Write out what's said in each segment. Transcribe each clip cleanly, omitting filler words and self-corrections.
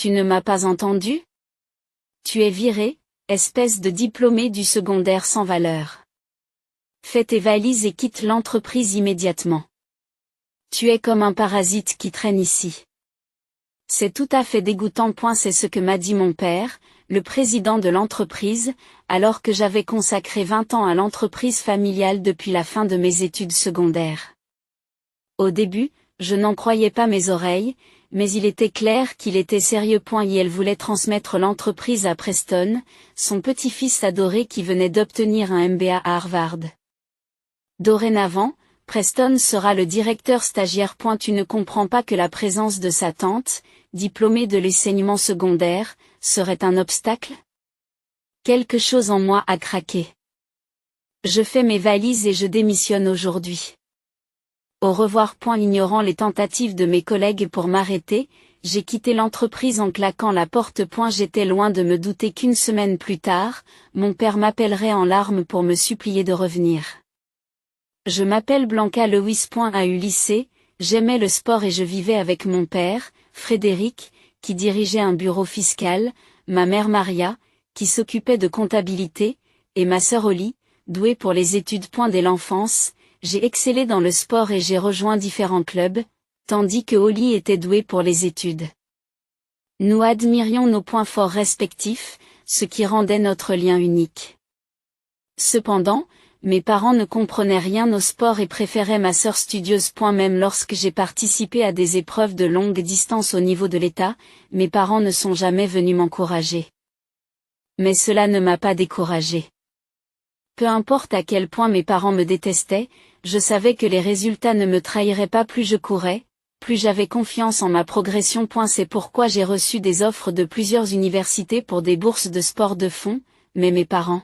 Tu ne m'as pas entendu? Tu es viré, espèce de diplômé du secondaire sans valeur. Fais tes valises et quitte l'entreprise immédiatement. Tu es comme un parasite qui traîne ici. C'est tout à fait dégoûtant. C'est ce que m'a dit mon père, le président de l'entreprise, alors que j'avais consacré 20 ans à l'entreprise familiale depuis la fin de mes études secondaires. Au début, je n'en croyais pas mes oreilles, mais il était clair qu'il était sérieux. Et elle voulait transmettre l'entreprise à Preston, son petit-fils adoré qui venait d'obtenir un MBA à Harvard. Dorénavant, Preston sera le directeur stagiaire. Tu ne comprends pas que la présence de sa tante, diplômée de l'enseignement secondaire, serait un obstacle? Quelque chose en moi a craqué. Je fais mes valises et je démissionne aujourd'hui. Au revoir. Ignorant les tentatives de mes collègues pour m'arrêter, j'ai quitté l'entreprise en claquant la porte. J'étais loin de me douter qu'une semaine plus tard, mon père m'appellerait en larmes pour me supplier de revenir. Je m'appelle Blanca Lewis. À U lycée, j'aimais le sport et je vivais avec mon père, Frédéric, qui dirigeait un bureau fiscal, ma mère Maria, qui s'occupait de comptabilité, et ma sœur Oli, douée pour les études. Dès l'enfance, j'ai excellé dans le sport et j'ai rejoint différents clubs, tandis que Oli était douée pour les études. Nous admirions nos points forts respectifs, ce qui rendait notre lien unique. Cependant, mes parents ne comprenaient rien au sport et préféraient ma sœur studieuse. Même lorsque j'ai participé à des épreuves de longue distance au niveau de l'État, mes parents ne sont jamais venus m'encourager. Mais cela ne m'a pas découragée. Peu importe à quel point mes parents me détestaient, je savais que les résultats ne me trahiraient pas. Plus je courais, plus j'avais confiance en ma progression. C'est pourquoi j'ai reçu des offres de plusieurs universités pour des bourses de sport de fond, mais mes parents,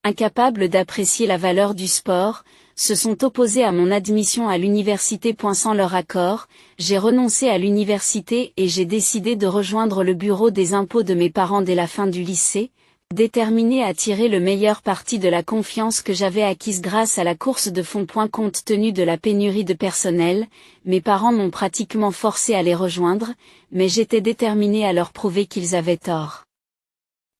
incapables d'apprécier la valeur du sport, se sont opposés à mon admission à l'université. Sans leur accord, j'ai renoncé à l'université et j'ai décidé de rejoindre le bureau des impôts de mes parents dès la fin du lycée, déterminé à tirer le meilleur parti de la confiance que j'avais acquise grâce à la course de fonds. Compte tenu de la pénurie de personnel, mes parents m'ont pratiquement forcé à les rejoindre, mais j'étais déterminé à leur prouver qu'ils avaient tort.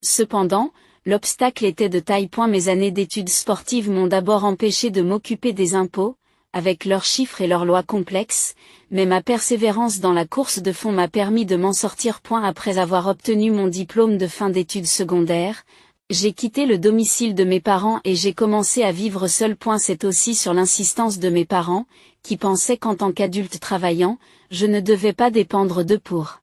Cependant, l'obstacle était de taille. Mes années d'études sportives m'ont d'abord empêché de m'occuper des impôts, avec leurs chiffres et leurs lois complexes, mais ma persévérance dans la course de fond m'a permis de m'en sortir. Après avoir obtenu mon diplôme de fin d'études secondaires, j'ai quitté le domicile de mes parents et j'ai commencé à vivre seul. C'est aussi sur l'insistance de mes parents, qui pensaient qu'en tant qu'adulte travaillant, je ne devais pas dépendre d'eux pour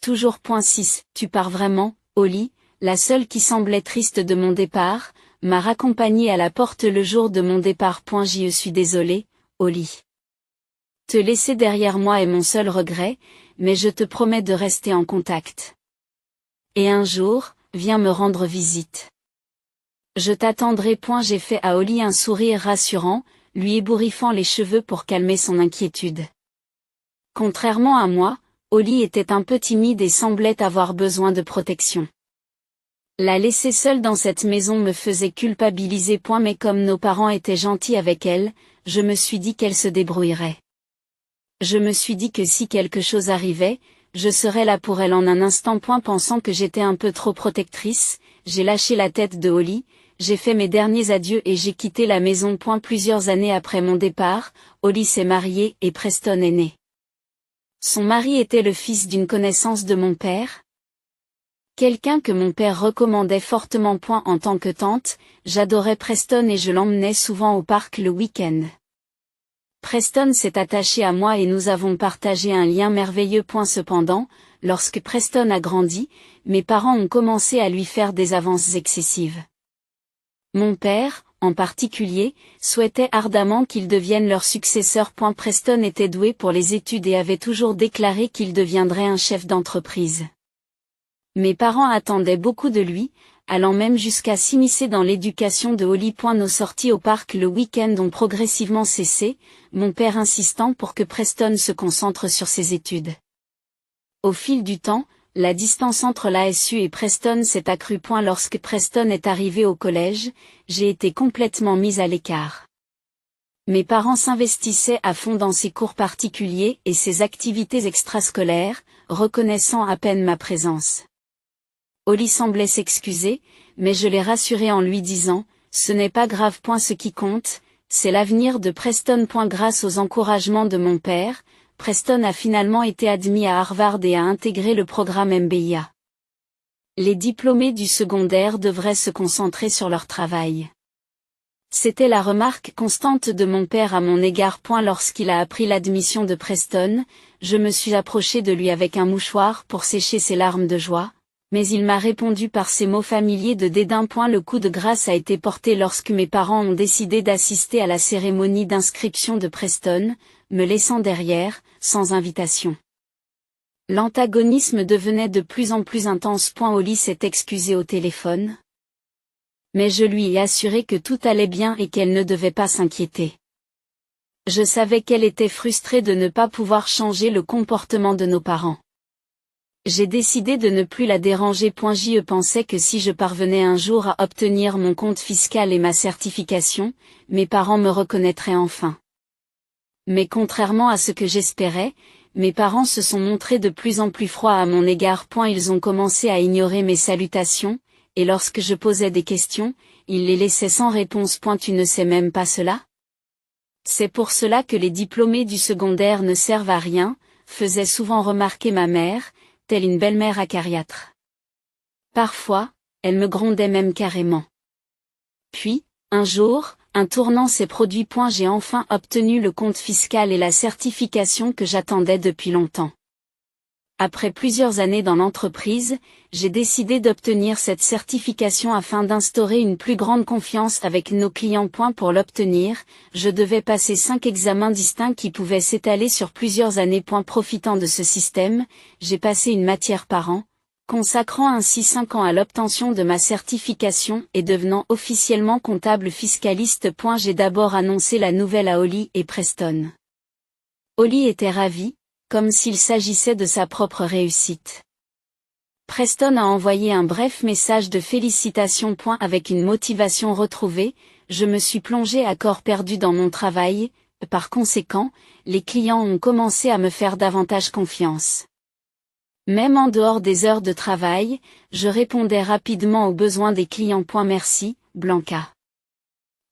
toujours. 6. Tu pars vraiment, Oli, la seule qui semblait triste de mon départ, m'a raccompagnée à la porte le jour de mon départ. Je suis désolée, Oli. Te laisser derrière moi est mon seul regret, mais je te promets de rester en contact. Et un jour, viens me rendre visite. Je t'attendrai. J'ai fait à Oli un sourire rassurant, lui ébouriffant les cheveux pour calmer son inquiétude. Contrairement à moi, Oli était un peu timide et semblait avoir besoin de protection. La laisser seule dans cette maison me faisait culpabiliser. Mais comme nos parents étaient gentils avec elle, je me suis dit qu'elle se débrouillerait. Je me suis dit que si quelque chose arrivait, je serais là pour elle en un instant. Pensant que j'étais un peu trop protectrice, j'ai lâché la tête de Oli, j'ai fait mes derniers adieux et j'ai quitté la maison. Plusieurs années après mon départ, Oli s'est mariée et Preston est né. Son mari était le fils d'une connaissance de mon père. Quelqu'un que mon père recommandait fortement. En tant que tante, j'adorais Preston et je l'emmenais souvent au parc le week-end. Preston s'est attaché à moi et nous avons partagé un lien merveilleux. Cependant, lorsque Preston a grandi, mes parents ont commencé à lui faire des avances excessives. Mon père, en particulier, souhaitait ardemment qu'il devienne leur successeur. Preston était doué pour les études et avait toujours déclaré qu'il deviendrait un chef d'entreprise. Mes parents attendaient beaucoup de lui, allant même jusqu'à s'immiscer dans l'éducation de Oli. Nos sorties au parc le week-end ont progressivement cessé, mon père insistant pour que Preston se concentre sur ses études. Au fil du temps, la distance entre l'ASU et Preston s'est accrue. Lorsque Preston est arrivé au collège, j'ai été complètement mise à l'écart. Mes parents s'investissaient à fond dans ses cours particuliers et ses activités extrascolaires, reconnaissant à peine ma présence. Holly semblait s'excuser, mais je l'ai rassuré en lui disant, ce n'est pas grave. Ce qui compte, c'est l'avenir de Preston. Grâce aux encouragements de mon père, Preston a finalement été admis à Harvard et a intégré le programme MBA. Les diplômés du secondaire devraient se concentrer sur leur travail. C'était la remarque constante de mon père à mon égard. Lorsqu'il a appris l'admission de Preston, je me suis approché de lui avec un mouchoir pour sécher ses larmes de joie, mais il m'a répondu par ces mots familiers de dédain. Le coup de grâce a été porté lorsque mes parents ont décidé d'assister à la cérémonie d'inscription de Preston, me laissant derrière, sans invitation. L'antagonisme devenait de plus en plus intense. Holly s'est excusée au téléphone. Mais je lui ai assuré que tout allait bien et qu'elle ne devait pas s'inquiéter. Je savais qu'elle était frustrée de ne pas pouvoir changer le comportement de nos parents. J'ai décidé de ne plus la déranger. Je pensais que si je parvenais un jour à obtenir mon compte fiscal et ma certification, mes parents me reconnaîtraient enfin. Mais contrairement à ce que j'espérais, mes parents se sont montrés de plus en plus froids à mon égard. Ils ont commencé à ignorer mes salutations, et lorsque je posais des questions, ils les laissaient sans réponse. Tu ne sais même pas cela? C'est pour cela que les diplômés du secondaire ne servent à rien, faisait souvent remarquer ma mère, telle une belle-mère acariâtre. Parfois, elle me grondait même carrément. Puis, un jour, un tournant s'est produit. J'ai enfin obtenu le compte fiscal et la certification que j'attendais depuis longtemps. Après plusieurs années dans l'entreprise, j'ai décidé d'obtenir cette certification afin d'instaurer une plus grande confiance avec nos clients. Pour l'obtenir, je devais passer 5 examens distincts qui pouvaient s'étaler sur plusieurs années. Profitant de ce système, j'ai passé une matière par an, consacrant ainsi 5 ans à l'obtention de ma certification et devenant officiellement comptable fiscaliste. J'ai d'abord annoncé la nouvelle à Holly et Preston. Holly était ravie, comme s'il s'agissait de sa propre réussite. Preston a envoyé un bref message de félicitations. Avec une motivation retrouvée, je me suis plongé à corps perdu dans mon travail, par conséquent, les clients ont commencé à me faire davantage confiance. Même en dehors des heures de travail, je répondais rapidement aux besoins des clients. Merci, Blanca.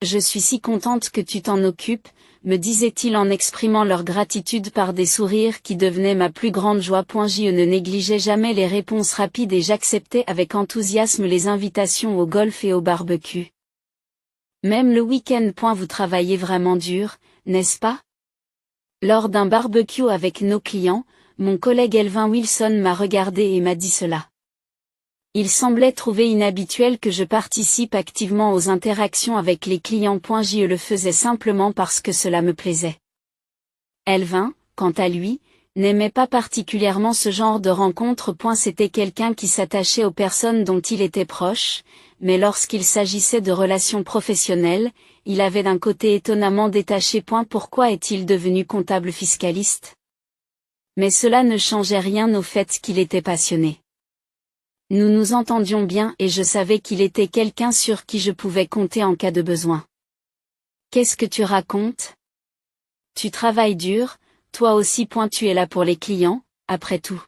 Je suis si contente que tu t'en occupes, me disaient-ils en exprimant leur gratitude par des sourires qui devenaient ma plus grande joie. Je ne négligeais jamais les réponses rapides et j'acceptais avec enthousiasme les invitations au golf et au barbecue. Même le week-end. Vous travaillez vraiment dur, n'est-ce pas? Lors d'un barbecue avec nos clients, mon collègue Elvin Wilson m'a regardé et m'a dit cela. Il semblait trouver inhabituel que je participe activement aux interactions avec les clients. Je le faisais simplement parce que cela me plaisait. Elvin, quant à lui, n'aimait pas particulièrement ce genre de rencontre. C'était quelqu'un qui s'attachait aux personnes dont il était proche, mais lorsqu'il s'agissait de relations professionnelles, il avait d'un côté étonnamment détaché. Pourquoi est-il devenu comptable fiscaliste? Mais cela ne changeait rien au fait qu'il était passionné. Nous nous entendions bien et je savais qu'il était quelqu'un sur qui je pouvais compter en cas de besoin. Qu'est-ce que tu racontes? Tu travailles dur, toi aussi. Tu es là pour les clients, après tout.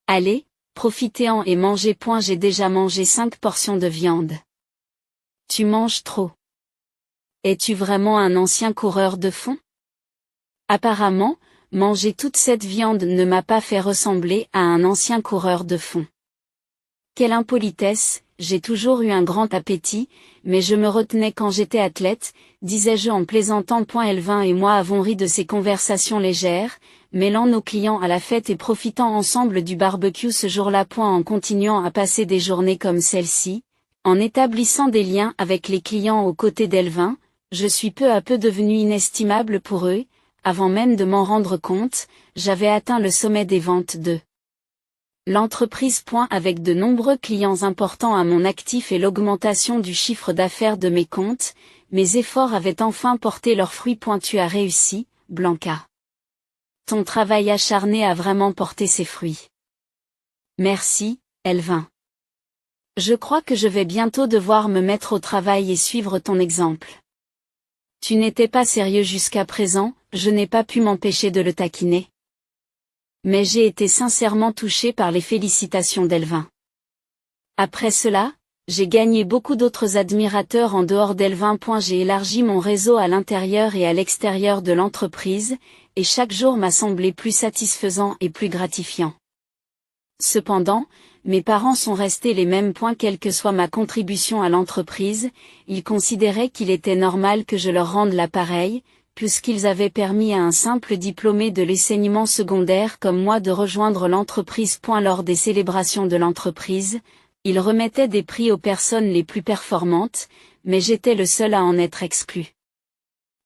Allez, profitez-en et mangez. J'ai déjà mangé 5 portions de viande. Tu manges trop. Es-tu vraiment un ancien coureur de fond? Apparemment, manger toute cette viande ne m'a pas fait ressembler à un ancien coureur de fond. Quelle impolitesse, j'ai toujours eu un grand appétit, mais je me retenais quand j'étais athlète, disais-je en plaisantant. Elvin et moi avons ri de ces conversations légères, mêlant nos clients à la fête et profitant ensemble du barbecue ce jour-là. En continuant à passer des journées comme celle-ci, en établissant des liens avec les clients aux côtés d'Elvin, je suis peu à peu devenu inestimable pour eux. Avant même de m'en rendre compte, j'avais atteint le sommet des ventes de l'entreprise. Avec de nombreux clients importants à mon actif et l'augmentation du chiffre d'affaires de mes comptes, mes efforts avaient enfin porté leurs fruits. Tu as réussi, Blanca. Ton travail acharné a vraiment porté ses fruits. Merci, Elvin. Je crois que je vais bientôt devoir me mettre au travail et suivre ton exemple. Tu n'étais pas sérieux jusqu'à présent, je n'ai pas pu m'empêcher de le taquiner. Mais j'ai été sincèrement touchée par les félicitations d'Elvin. Après cela, j'ai gagné beaucoup d'autres admirateurs en dehors d'Elvin. J'ai élargi mon réseau à l'intérieur et à l'extérieur de l'entreprise, et chaque jour m'a semblé plus satisfaisant et plus gratifiant. Cependant, mes parents sont restés les mêmes. Quelle que soit ma contribution à l'entreprise, ils considéraient qu'il était normal que je leur rende l'appareil, puisqu'ils avaient permis à un simple diplômé de l'enseignement secondaire comme moi de rejoindre l'entreprise. Lors des célébrations de l'entreprise, ils remettaient des prix aux personnes les plus performantes, mais j'étais le seul à en être exclu.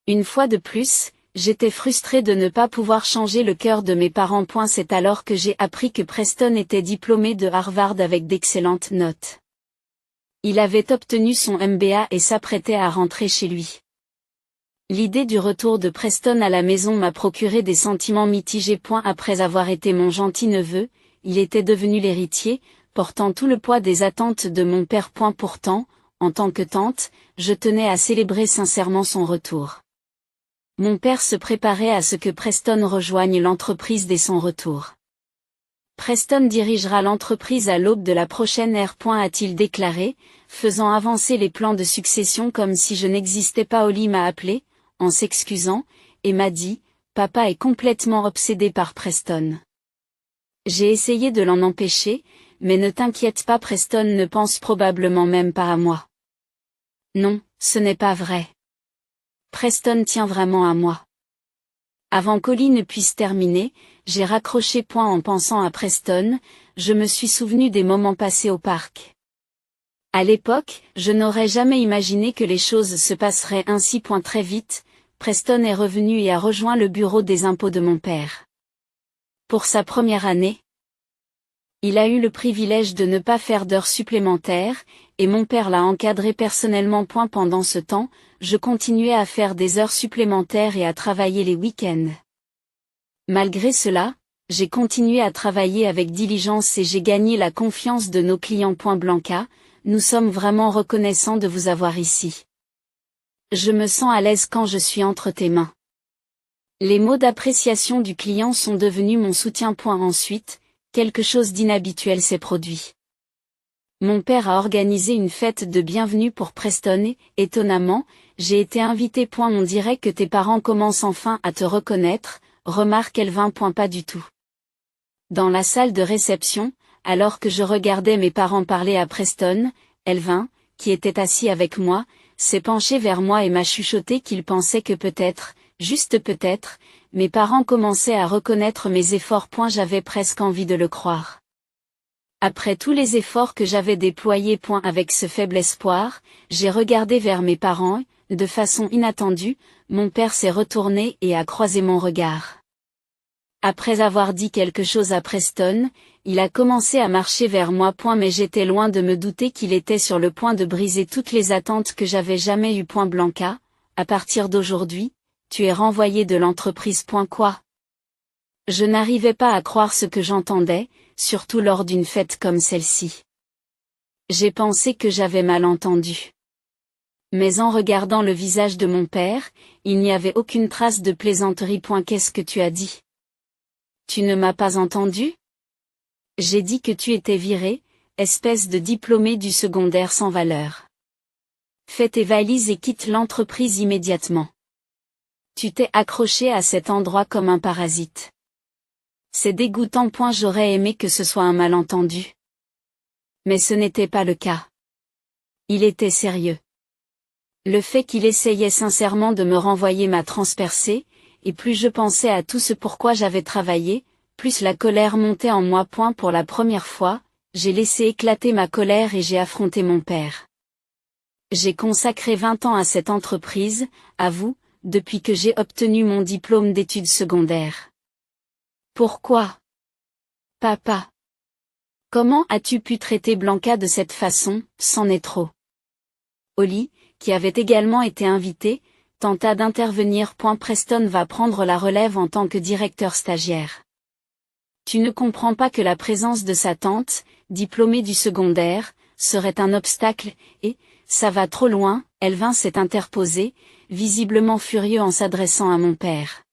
Une fois de plus, j'étais frustré de ne pas pouvoir changer le cœur de mes parents. C'est alors que j'ai appris que Preston était diplômé de Harvard avec d'excellentes notes. Il avait obtenu son MBA et s'apprêtait à rentrer chez lui. L'idée du retour de Preston à la maison m'a procuré des sentiments mitigés. Après avoir été mon gentil neveu, il était devenu l'héritier, portant tout le poids des attentes de mon père. Pourtant, en tant que tante, je tenais à célébrer sincèrement son retour. Mon père se préparait à ce que Preston rejoigne l'entreprise dès son retour. Preston dirigera l'entreprise à l'aube de la prochaine ère. A-t-il déclaré, faisant avancer les plans de succession comme si je n'existais pas. Holly m'a appelé, en s'excusant, et m'a dit, « Papa est complètement obsédé par Preston. » J'ai essayé de l'en empêcher, mais ne t'inquiète pas, Preston ne pense probablement même pas à moi. Non, ce n'est pas vrai. Preston tient vraiment à moi. Avant qu'Holly ne puisse terminer, j'ai raccroché. En pensant à Preston, je me suis souvenu des moments passés au parc. À l'époque, je n'aurais jamais imaginé que les choses se passeraient ainsi. Très vite, Preston est revenu et a rejoint le bureau des impôts de mon père. Pour sa première année, il a eu le privilège de ne pas faire d'heures supplémentaires, et mon père l'a encadré personnellement. Pendant ce temps, je continuais à faire des heures supplémentaires et à travailler les week-ends. Malgré cela, j'ai continué à travailler avec diligence et j'ai gagné la confiance de nos clients. Blanca, nous sommes vraiment reconnaissants de vous avoir ici. Je me sens à l'aise quand je suis entre tes mains. Les mots d'appréciation du client sont devenus mon soutien. Ensuite, quelque chose d'inhabituel s'est produit. Mon père a organisé une fête de bienvenue pour Preston et, étonnamment, j'ai été invité. On dirait que tes parents commencent enfin à te reconnaître, remarque Elvin. Pas du tout. Dans la salle de réception, alors que je regardais mes parents parler à Preston, Elvin, qui était assis avec moi, s'est penché vers moi et m'a chuchoté qu'il pensait que peut-être, juste peut-être, mes parents commençaient à reconnaître mes efforts. J'avais presque envie de le croire. Après tous les efforts que j'avais déployés. Avec ce faible espoir, j'ai regardé vers mes parents, et, de façon inattendue, mon père s'est retourné et a croisé mon regard. Après avoir dit quelque chose à Preston, il a commencé à marcher vers moi. Mais j'étais loin de me douter qu'il était sur le point de briser toutes les attentes que j'avais jamais eues. Blanca, à partir d'aujourd'hui, tu es renvoyé de l'entreprise. Quoi? Je n'arrivais pas à croire ce que j'entendais, surtout lors d'une fête comme celle-ci. J'ai pensé que j'avais mal entendu. Mais en regardant le visage de mon père, il n'y avait aucune trace de plaisanterie. Qu'est-ce que tu as dit? Tu ne m'as pas entendu? J'ai dit que tu étais viré, espèce de diplômé du secondaire sans valeur. Fais tes valises et quitte l'entreprise immédiatement. Tu t'es accroché à cet endroit comme un parasite. C'est dégoûtant. J'aurais aimé que ce soit un malentendu. Mais ce n'était pas le cas. Il était sérieux. Le fait qu'il essayait sincèrement de me renvoyer m'a transpercé, et plus je pensais à tout ce pourquoi j'avais travaillé, plus la colère montait en moi. Pour la première fois, j'ai laissé éclater ma colère et j'ai affronté mon père. J'ai consacré 20 ans à cette entreprise, à vous, depuis que j'ai obtenu mon diplôme d'études secondaires. Pourquoi? Papa. Comment as-tu pu traiter Blanca de cette façon, c'en est trop. Holly, qui avait également été invitée, tenta d'intervenir. Preston va prendre la relève en tant que directeur stagiaire. Tu ne comprends pas que la présence de sa tante, diplômée du secondaire, serait un obstacle, et, ça va trop loin, Elvin s'est interposé, visiblement furieux en s'adressant à mon père.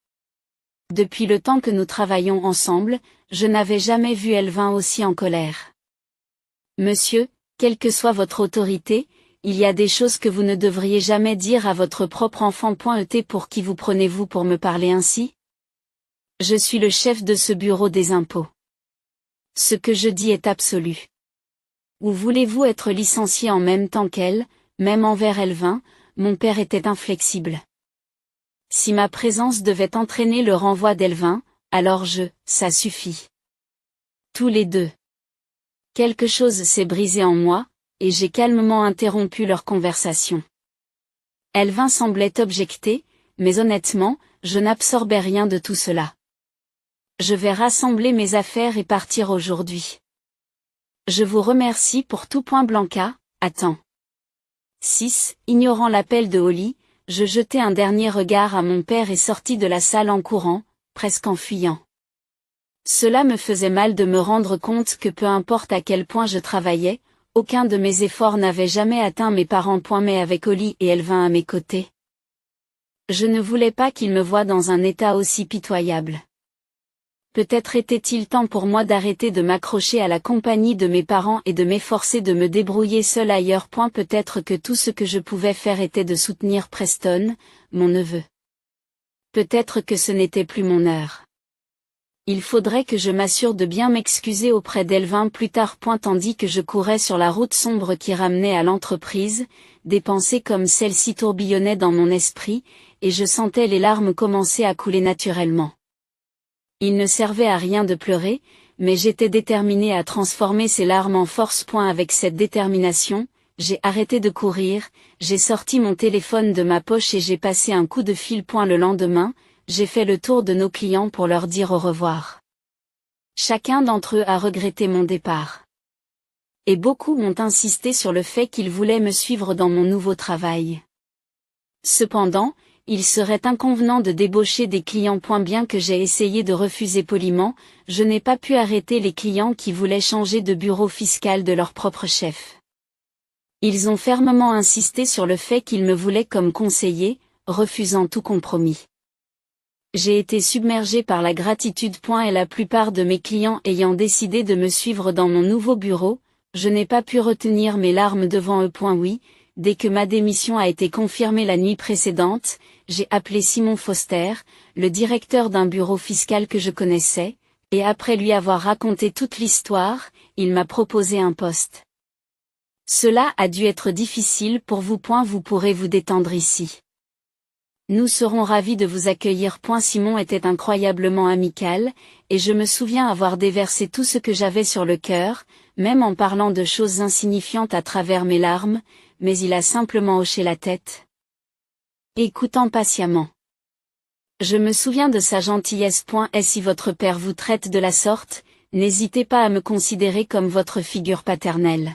Depuis le temps que nous travaillons ensemble, je n'avais jamais vu Elvin aussi en colère. Monsieur, quelle que soit votre autorité, il y a des choses que vous ne devriez jamais dire à votre propre enfant. Pour qui vous prenez-vous pour me parler ainsi? Je suis le chef de ce bureau des impôts. Ce que je dis est absolu. Ou voulez-vous être licencié en même temps qu'elle? Même envers Elvin, mon père était inflexible. Si ma présence devait entraîner le renvoi d'Elvin, alors ça suffit. Tous les deux. Quelque chose s'est brisé en moi, et j'ai calmement interrompu leur conversation. Elvin semblait objecter, mais honnêtement, je n'absorbais rien de tout cela. Je vais rassembler mes affaires et partir aujourd'hui. Je vous remercie pour tout. Blanca, attends. 6. Ignorant l'appel de Holly, je jetai un dernier regard à mon père et sortis de la salle en courant, presque en fuyant. Cela me faisait mal de me rendre compte que peu importe à quel point je travaillais, aucun de mes efforts n'avait jamais atteint mes parents. Mais avec Holly et Elvin à mes côtés. Je ne voulais pas qu'ils me voient dans un état aussi pitoyable. Peut-être était-il temps pour moi d'arrêter de m'accrocher à la compagnie de mes parents et de m'efforcer de me débrouiller seul ailleurs. Peut-être que tout ce que je pouvais faire était de soutenir Preston, mon neveu. Peut-être que ce n'était plus mon heure. Il faudrait que je m'assure de bien m'excuser auprès d'Elvin plus tard. Tandis que je courais sur la route sombre qui ramenait à l'entreprise, des pensées comme celle-ci tourbillonnaient dans mon esprit, et je sentais les larmes commencer à couler naturellement. Il ne servait à rien de pleurer, mais j'étais déterminée à transformer ces larmes en force. Avec cette détermination, j'ai arrêté de courir, j'ai sorti mon téléphone de ma poche et j'ai passé un coup de fil. Le lendemain, j'ai fait le tour de nos clients pour leur dire au revoir. Chacun d'entre eux a regretté mon départ. Et beaucoup m'ont insisté sur le fait qu'ils voulaient me suivre dans mon nouveau travail. Cependant, il serait inconvenant de débaucher des clients. Bien que j'ai essayé de refuser poliment, je n'ai pas pu arrêter les clients qui voulaient changer de bureau fiscal de leur propre chef. Ils ont fermement insisté sur le fait qu'ils me voulaient comme conseiller, refusant tout compromis. J'ai été submergé par la gratitude. Et la plupart de mes clients ayant décidé de me suivre dans mon nouveau bureau, je n'ai pas pu retenir mes larmes devant eux. Oui, dès que ma démission a été confirmée la nuit précédente, j'ai appelé Simon Foster, le directeur d'un bureau fiscal que je connaissais, et après lui avoir raconté toute l'histoire, il m'a proposé un poste. Cela a dû être difficile pour vous. Vous pourrez vous détendre ici. Nous serons ravis de vous accueillir. Simon était incroyablement amical, et je me souviens avoir déversé tout ce que j'avais sur le cœur, même en parlant de choses insignifiantes à travers mes larmes, mais il a simplement hoché la tête, écoutant patiemment. Je me souviens de sa gentillesse. Et si votre père vous traite de la sorte, n'hésitez pas à me considérer comme votre figure paternelle.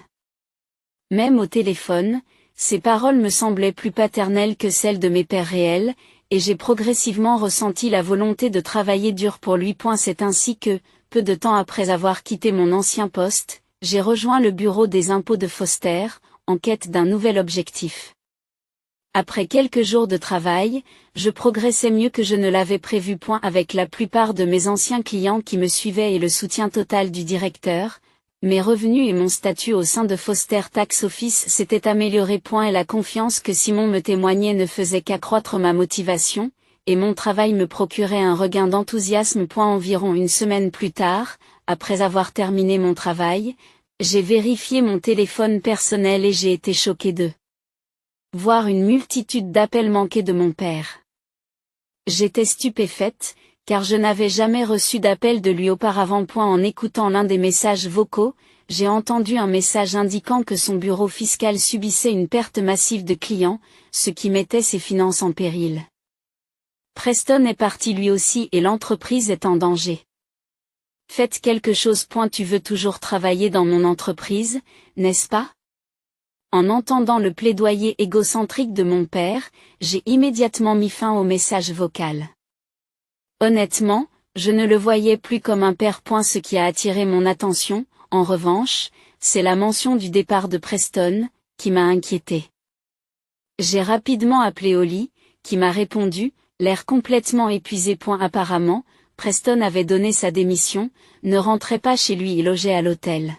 Même au téléphone, ces paroles me semblaient plus paternelles que celles de mes pères réels, et j'ai progressivement ressenti la volonté de travailler dur pour lui. C'est ainsi que, peu de temps après avoir quitté mon ancien poste, j'ai rejoint le bureau des impôts de Foster, en quête d'un nouvel objectif. Après quelques jours de travail, je progressais mieux que je ne l'avais prévu. Avec la plupart de mes anciens clients qui me suivaient et le soutien total du directeur, mes revenus et mon statut au sein de Foster Tax Office s'étaient améliorés. Et la confiance que Simon me témoignait ne faisait qu'accroître ma motivation, et mon travail me procurait un regain d'enthousiasme. Environ une semaine plus tard, après avoir terminé mon travail, j'ai vérifié mon téléphone personnel et j'ai été choqué de voir une multitude d'appels manqués de mon père. J'étais stupéfaite, car je n'avais jamais reçu d'appel de lui auparavant. En écoutant l'un des messages vocaux, j'ai entendu un message indiquant que son bureau fiscal subissait une perte massive de clients, ce qui mettait ses finances en péril. Preston est parti lui aussi et l'entreprise est en danger. Faites quelque chose. Tu veux toujours travailler dans mon entreprise, n'est-ce pas? En entendant le plaidoyer égocentrique de mon père, j'ai immédiatement mis fin au message vocal. Honnêtement, je ne le voyais plus comme un père. Ce qui a attiré mon attention, en revanche, c'est la mention du départ de Preston, qui m'a inquiété. J'ai rapidement appelé Holly, qui m'a répondu, l'air complètement épuisé. Apparemment, Preston avait donné sa démission, ne rentrait pas chez lui et logeait à l'hôtel.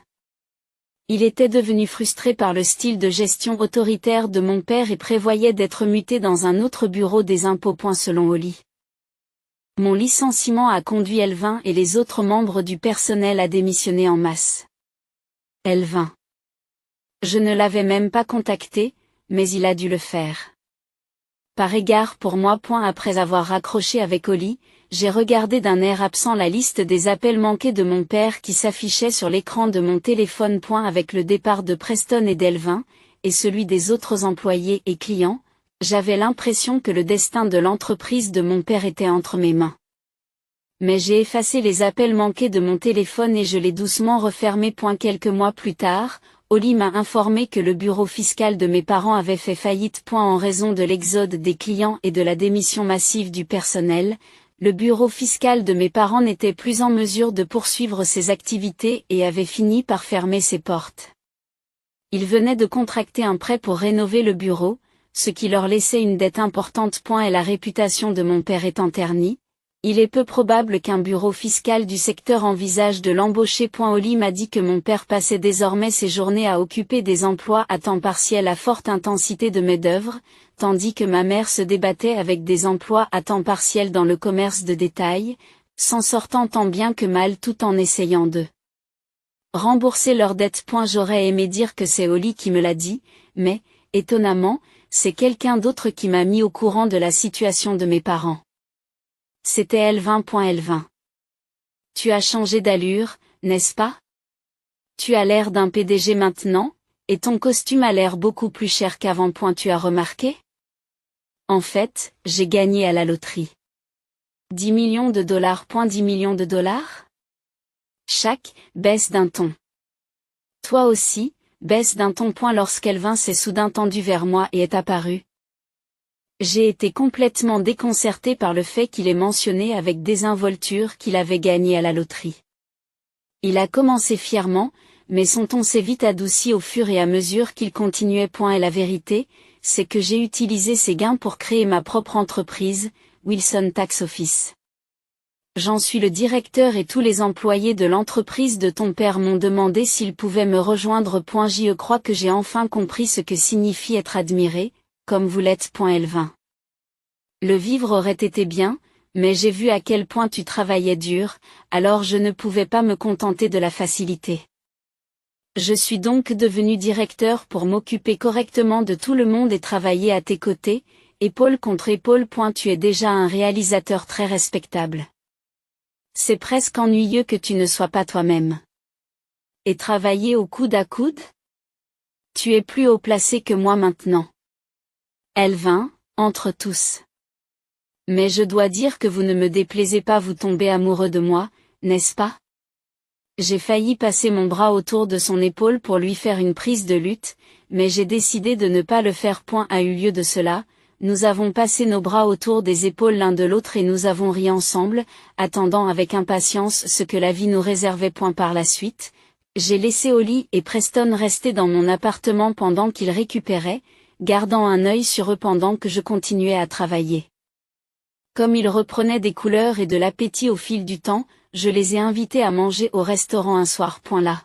Il était devenu frustré par le style de gestion autoritaire de mon père et prévoyait d'être muté dans un autre bureau des impôts. Selon Holly, mon licenciement a conduit Elvin et les autres membres du personnel à démissionner en masse. Elvin. Je ne l'avais même pas contacté, mais il a dû le faire. Par égard pour moi. Après avoir raccroché avec Holly, j'ai regardé d'un air absent la liste des appels manqués de mon père qui s'affichait sur l'écran de mon téléphone. Avec le départ de Preston et d'Elvin, et celui des autres employés et clients, j'avais l'impression que le destin de l'entreprise de mon père était entre mes mains. Mais j'ai effacé les appels manqués de mon téléphone et je l'ai doucement refermé. Quelques mois plus tard, Holly m'a informé que le bureau fiscal de mes parents avait fait faillite. En raison de l'exode des clients et de la démission massive du personnel, le bureau fiscal de mes parents n'était plus en mesure de poursuivre ses activités et avait fini par fermer ses portes. Ils venaient de contracter un prêt pour rénover le bureau, ce qui leur laissait une dette importante. Et la réputation de mon père étant ternie, il est peu probable qu'un bureau fiscal du secteur envisage de l'embaucher. Holly m'a dit que mon père passait désormais ses journées à occuper des emplois à temps partiel à forte intensité de main-d'œuvre, tandis que ma mère se débattait avec des emplois à temps partiel dans le commerce de détail, s'en sortant tant bien que mal tout en essayant de rembourser leurs dettes. J'aurais aimé dire que c'est Holly qui me l'a dit, mais, étonnamment, c'est quelqu'un d'autre qui m'a mis au courant de la situation de mes parents. C'était Elvin. Elvin. Tu as changé d'allure, n'est-ce pas? Tu as l'air d'un PDG maintenant, et ton costume a l'air beaucoup plus cher qu'avant. Tu as remarqué? En fait, j'ai gagné à la loterie. 10 millions de dollars. 10 millions de dollars? Chaque, baisse d'un ton. Toi aussi, baisse d'un ton. Lorsqu'Elvin s'est soudain tendu vers moi et est apparu. J'ai été complètement déconcerté par le fait qu'il ait mentionné avec désinvolture qu'il avait gagné à la loterie. Il a commencé fièrement, mais son ton s'est vite adouci au fur et à mesure qu'il continuait. Et la vérité, c'est que j'ai utilisé ces gains pour créer ma propre entreprise, Wilson Tax Office. J'en suis le directeur et tous les employés de l'entreprise de ton père m'ont demandé s'ils pouvaient me rejoindre. Je crois que j'ai enfin compris ce que signifie être admiré, comme vous l'êtes. Elvin. Le vivre aurait été bien, mais j'ai vu à quel point tu travaillais dur, alors je ne pouvais pas me contenter de la facilité. Je suis donc devenu directeur pour m'occuper correctement de tout le monde et travailler à tes côtés, épaule contre épaule. Tu es déjà un réalisateur très respectable. C'est presque ennuyeux que tu ne sois pas toi-même. Et travailler au coude à coude? Tu es plus haut placé que moi maintenant. Elvin, entre tous. Mais je dois dire que vous ne me déplaisez pas. Vous tombez amoureux de moi, n'est-ce pas? J'ai failli passer mon bras autour de son épaule pour lui faire une prise de lutte, mais j'ai décidé de ne pas le faire. A eu lieu de cela, nous avons passé nos bras autour des épaules l'un de l'autre et nous avons ri ensemble, attendant avec impatience ce que la vie nous réservait. Par la suite, j'ai laissé Holly et Preston rester dans mon appartement pendant qu'ils récupéraient, gardant un œil sur eux pendant que je continuais à travailler. Comme ils reprenaient des couleurs et de l'appétit au fil du temps, je les ai invités à manger au restaurant un soir. Là.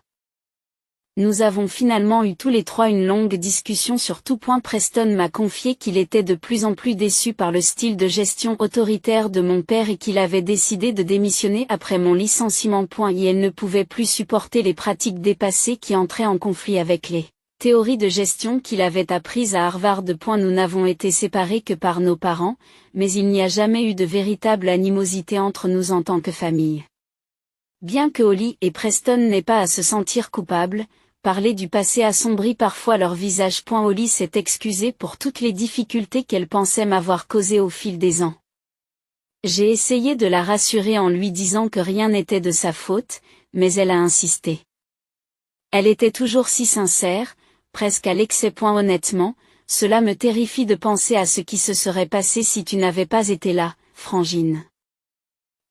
Nous avons finalement eu tous les trois une longue discussion sur tout. Preston m'a confié qu'il était de plus en plus déçu par le style de gestion autoritaire de mon père et qu'il avait décidé de démissionner après mon licenciement. Et elle ne pouvait plus supporter les pratiques dépassées qui entraient en conflit avec les théorie de gestion qu'il avait apprise à Harvard. Nous n'avons été séparés que par nos parents, mais il n'y a jamais eu de véritable animosité entre nous en tant que famille. Bien que Holly et Preston n'aient pas à se sentir coupables, parler du passé assombrit parfois leur visage. Holly s'est excusée pour toutes les difficultés qu'elle pensait m'avoir causées au fil des ans. J'ai essayé de la rassurer en lui disant que rien n'était de sa faute, mais elle a insisté. Elle était toujours si sincère, presque à l'excès. Honnêtement, cela me terrifie de penser à ce qui se serait passé si tu n'avais pas été là, Frangine.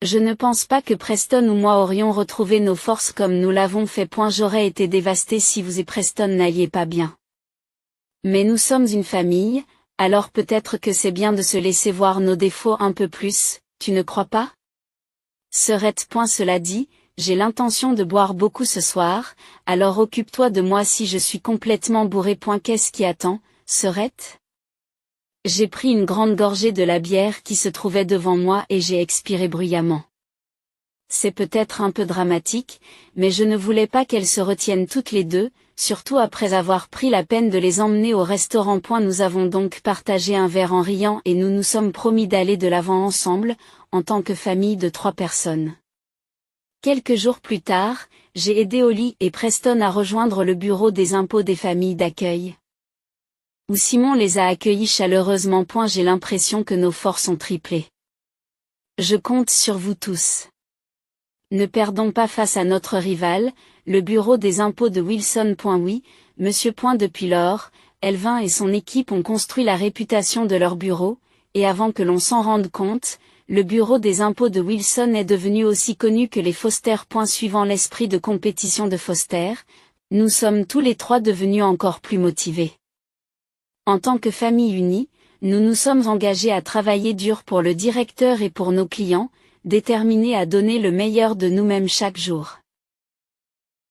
Je ne pense pas que Preston ou moi aurions retrouvé nos forces comme nous l'avons fait. J'aurais été dévastée si vous et Preston n'alliez pas bien. Mais nous sommes une famille, Alors peut-être que c'est bien de se laisser voir nos défauts un peu plus, tu ne crois pas? Serette. Cela dit, j'ai l'intention de boire beaucoup ce soir, alors occupe-toi de moi si je suis complètement bourré. Qu'est-ce qui attend, Serette? J'ai pris une grande gorgée de la bière qui se trouvait devant moi et j'ai expiré bruyamment. C'est peut-être un peu dramatique, mais je ne voulais pas qu'elles se retiennent toutes les deux, surtout après avoir pris la peine de les emmener au restaurant. Nous avons donc partagé un verre en riant et nous nous sommes promis d'aller de l'avant ensemble, en tant que famille de 3 personnes. Quelques jours plus tard, j'ai aidé Holly et Preston à rejoindre le bureau des impôts des familles d'accueil, où Simon les a accueillis chaleureusement. J'ai l'impression que nos forces ont triplé. Je compte sur vous tous. Ne perdons pas face à notre rival, le bureau des impôts de Wilson. Oui, monsieur. Depuis lors, Elvin et son équipe ont construit la réputation de leur bureau, et avant que l'on s'en rende compte, le bureau des impôts de Wilson est devenu aussi connu que les Foster. Suivant l'esprit de compétition de Foster, nous sommes tous les 3 devenus encore plus motivés. En tant que famille unie, nous nous sommes engagés à travailler dur pour le directeur et pour nos clients, déterminés à donner le meilleur de nous-mêmes chaque jour.